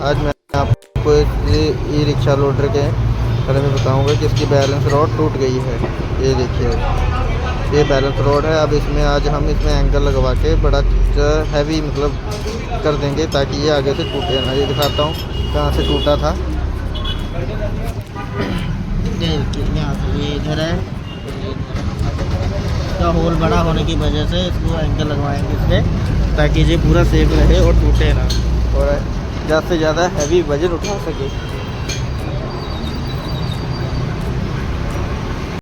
आज मैं आपको इस ई रिक्शा लोडर के बारे में बताऊंगा कि इसकी बैलेंस रॉड टूट गई है। ये देखिए, ये बैलेंस रॉड है। अब इसमें आज हम इसमें एंगल लगवा के बड़ा हैवी मतलब कर देंगे ताकि ये आगे से टूटे ना। ये दिखाता हूँ कहाँ से टूटा था। यहाँ से ये इधर है, इसका होल बड़ा होने की वजह से इसको एंगल लगवाएंगे इस पर ताकि ये पूरा सेफ रहे और टूटे ना और ज़्यादा से ज़्यादा हैवी वजन उठा सके।